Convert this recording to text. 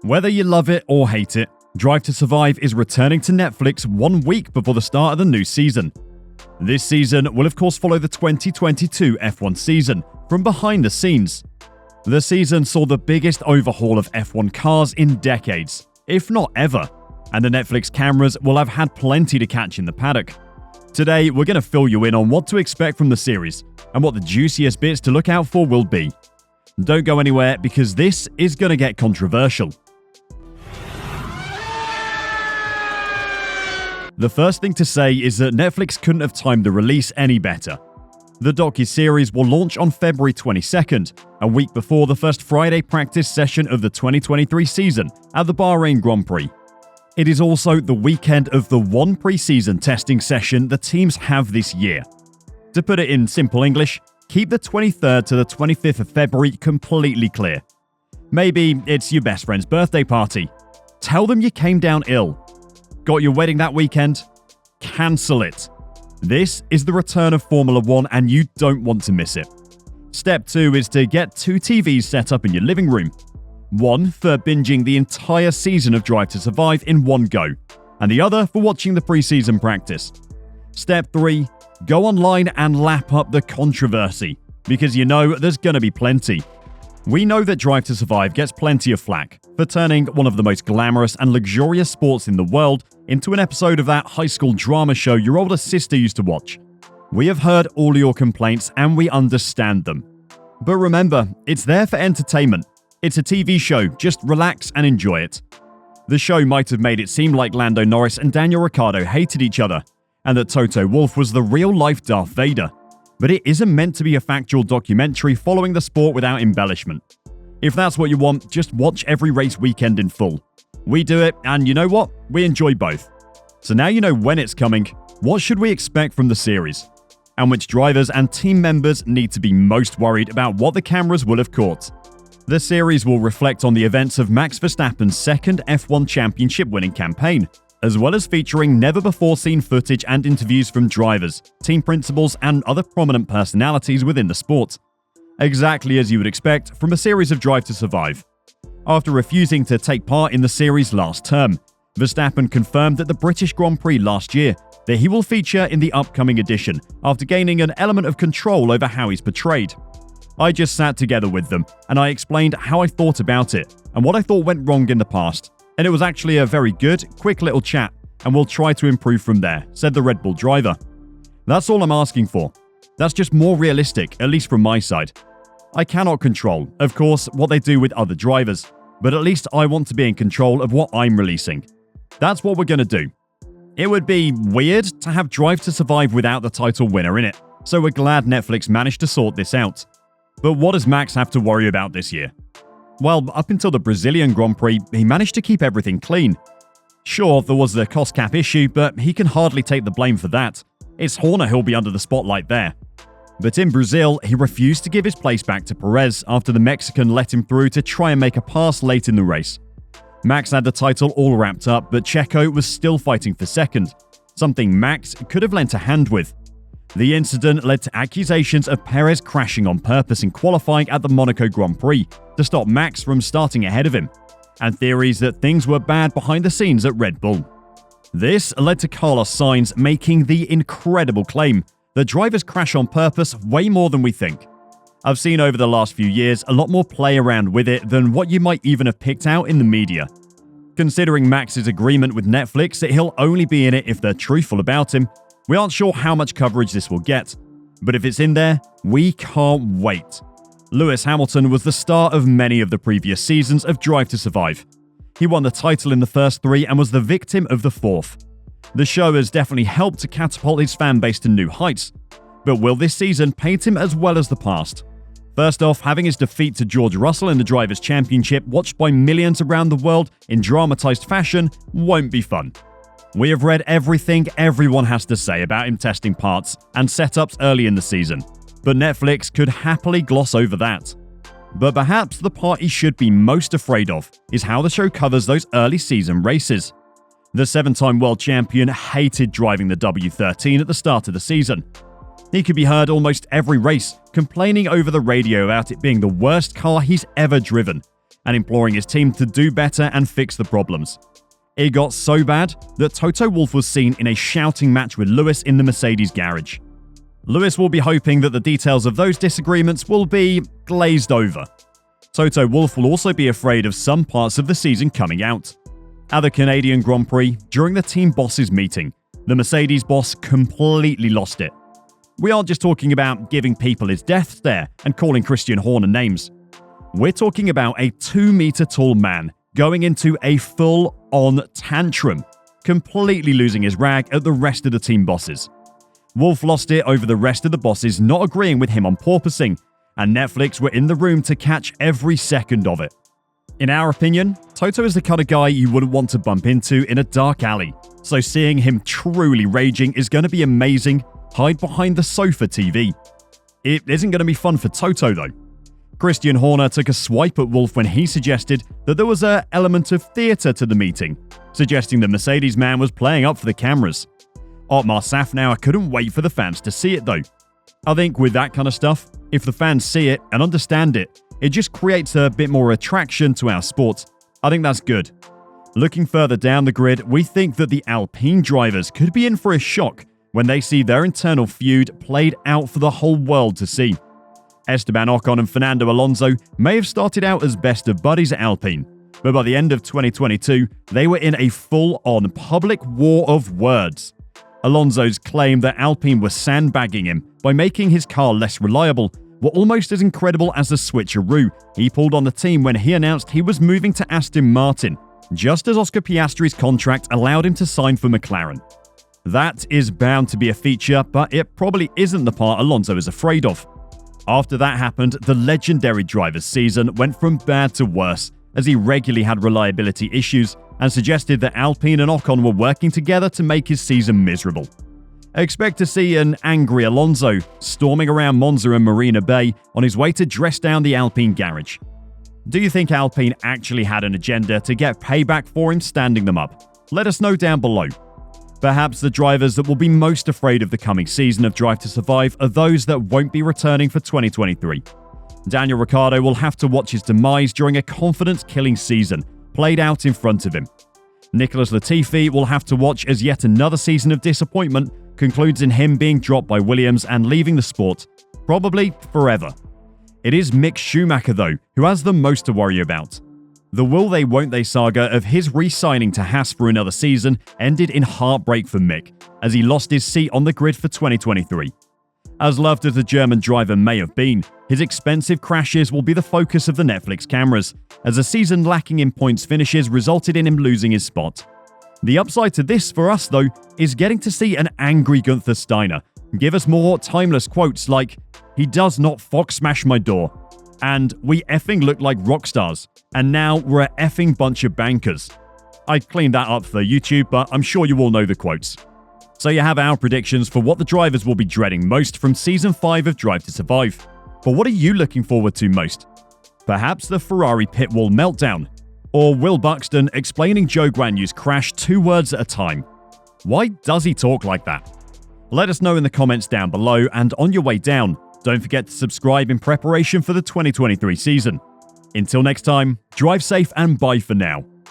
Whether you love it or hate it, Drive to Survive is returning to Netflix 1 week before the start of the new season. This season will of course follow the 2022 F1 season from behind the scenes. The season saw the biggest overhaul of F1 cars in decades, if not ever, and the Netflix cameras will have had plenty to catch in the paddock. Today, we're going to fill you in on what to expect from the series and what the juiciest bits to look out for will be. Don't go anywhere because this is going to get controversial. The first thing to say is that Netflix couldn't have timed the release any better. The docu-series will launch on February 22nd, a week before the first Friday practice session of the 2023 season at the Bahrain Grand Prix. It is also the weekend of the one pre-season testing session the teams have this year. To put it in simple English, keep the 23rd to the 25th of February completely clear. Maybe it's your best friend's birthday party. Tell them you came down ill. Got your wedding that weekend? Cancel it. This is the return of Formula 1 and you don't want to miss it. Step 2 is to get 2 TVs set up in your living room. One for binging the entire season of Drive to Survive in one go, and the other for watching the pre-season practice. Step 3, go online and lap up the controversy, because you know there's gonna be plenty. We know that Drive to Survive gets plenty of flack for turning one of the most glamorous and luxurious sports in the world into an episode of that high school drama show your older sister used to watch. We have heard all your complaints and we understand them. But remember, it's there for entertainment. It's a TV show, just relax and enjoy it. The show might have made it seem like Lando Norris and Daniel Ricciardo hated each other, and that Toto Wolff was the real-life Darth Vader. But it isn't meant to be a factual documentary following the sport without embellishment. If that's what you want, just watch every race weekend in full. We do it, and you know what? We enjoy both. So now you know when it's coming, what should we expect from the series? And which drivers and team members need to be most worried about what the cameras will have caught? The series will reflect on the events of Max Verstappen's second F1 championship winning campaign, as well as featuring never-before-seen footage and interviews from drivers, team principals, and other prominent personalities within the sport. Exactly as you would expect from a series of Drive to Survive. After refusing to take part in the series last term, Verstappen confirmed at the British Grand Prix last year that he will feature in the upcoming edition after gaining an element of control over how he's portrayed. I just sat together with them and I explained how I thought about it and what I thought went wrong in the past. And it was actually a very good, quick little chat, and we'll try to improve from there, said the Red Bull driver. That's all I'm asking for. That's just more realistic, at least from my side. I cannot control, of course, what they do with other drivers, but at least I want to be in control of what I'm releasing. That's what we're going to do. It would be weird to have Drive to Survive without the title winner in it, so we're glad Netflix managed to sort this out. But what does Max have to worry about this year? Well, up until the Brazilian Grand Prix, he managed to keep everything clean. Sure, there was the cost cap issue, but he can hardly take the blame for that. It's Horner who'll be under the spotlight there. But in Brazil, he refused to give his place back to Perez after the Mexican let him through to try and make a pass late in the race. Max had the title all wrapped up, but Checo was still fighting for second, something Max could have lent a hand with. The incident led to accusations of Perez crashing on purpose in qualifying at the Monaco Grand Prix to stop Max from starting ahead of him, and theories that things were bad behind the scenes at Red Bull. This led to Carlos Sainz making the incredible claim that drivers crash on purpose way more than we think. I've seen over the last few years a lot more play around with it than what you might even have picked out in the media. Considering Max's agreement with Netflix that he'll only be in it if they're truthful about him, we aren't sure how much coverage this will get. But if it's in there, we can't wait. Lewis Hamilton was the star of many of the previous seasons of Drive to Survive. He won the title in the first 3 and was the victim of the 4th. The show has definitely helped to catapult his fan base to new heights. But will this season paint him as well as the past? First off, having his defeat to George Russell in the Drivers' Championship watched by millions around the world in dramatized fashion won't be fun. We have read everything everyone has to say about him testing parts and setups early in the season, but Netflix could happily gloss over that. But perhaps the part he should be most afraid of is how the show covers those early season races. The 7-time world champion hated driving the W13 at the start of the season. He could be heard almost every race, complaining over the radio about it being the worst car he's ever driven, and imploring his team to do better and fix the problems. It got so bad that Toto Wolff was seen in a shouting match with Lewis in the Mercedes garage. Lewis will be hoping that the details of those disagreements will be glazed over. Toto Wolff will also be afraid of some parts of the season coming out. At the Canadian Grand Prix, during the team bosses meeting, the Mercedes boss completely lost it. We aren't just talking about giving people his death stare and calling Christian Horner names. We're talking about a 2-meter tall man going into a full-on tantrum, completely losing his rag at the rest of the team bosses. Wolff lost it over the rest of the bosses not agreeing with him on porpoising, and Netflix were in the room to catch every second of it. In our opinion, Toto is the kind of guy you wouldn't want to bump into in a dark alley, so seeing him truly raging is going to be amazing. Hide behind the sofa TV. It isn't going to be fun for Toto though. Christian Horner took a swipe at Wolff when he suggested that there was an element of theatre to the meeting, suggesting the Mercedes man was playing up for the cameras. Otmar Safnauer couldn't wait for the fans to see it though. I think with that kind of stuff, if the fans see it and understand it, it just creates a bit more attraction to our sport. I think that's good. Looking further down the grid, we think that the Alpine drivers could be in for a shock when they see their internal feud played out for the whole world to see. Esteban Ocon and Fernando Alonso may have started out as best of buddies at Alpine, but by the end of 2022, they were in a full-on public war of words. Alonso's claim that Alpine were sandbagging him by making his car less reliable were almost as incredible as the switcheroo he pulled on the team when he announced he was moving to Aston Martin, just as Oscar Piastri's contract allowed him to sign for McLaren. That is bound to be a feature, but it probably isn't the part Alonso is afraid of. After that happened, the legendary driver's season went from bad to worse, as he regularly had reliability issues and suggested that Alpine and Ocon were working together to make his season miserable. Expect to see an angry Alonso storming around Monza and Marina Bay on his way to dress down the Alpine garage. Do you think Alpine actually had an agenda to get payback for him standing them up? Let us know down below. Perhaps the drivers that will be most afraid of the coming season of Drive to Survive are those that won't be returning for 2023. Daniel Ricciardo will have to watch his demise during a confidence-killing season played out in front of him. Nicholas Latifi will have to watch as yet another season of disappointment concludes in him being dropped by Williams and leaving the sport, probably forever. It is Mick Schumacher, though, who has the most to worry about. The will they won't they saga of his re-signing to Haas for another season ended in heartbreak for Mick, as he lost his seat on the grid for 2023. As loved as the German driver may have been, his expensive crashes will be the focus of the Netflix cameras, as a season lacking in points finishes resulted in him losing his spot. The upside to this for us, though, is getting to see an angry Gunther Steiner give us more timeless quotes like, "He does not fox smash my door," and "We effing look like rock stars," and "Now we're a effing bunch of bankers." I cleaned that up for YouTube, but I'm sure you all know the quotes. So you have our predictions for what the drivers will be dreading most from Season 5 of Drive to Survive. But what are you looking forward to most? Perhaps the Ferrari pit wall meltdown? Or Will Buxton explaining Joe Guan Yu's crash 2 words at a time? Why does he talk like that? Let us know in the comments down below, and on your way down, don't forget to subscribe in preparation for the 2023 season. Until next time, drive safe and bye for now.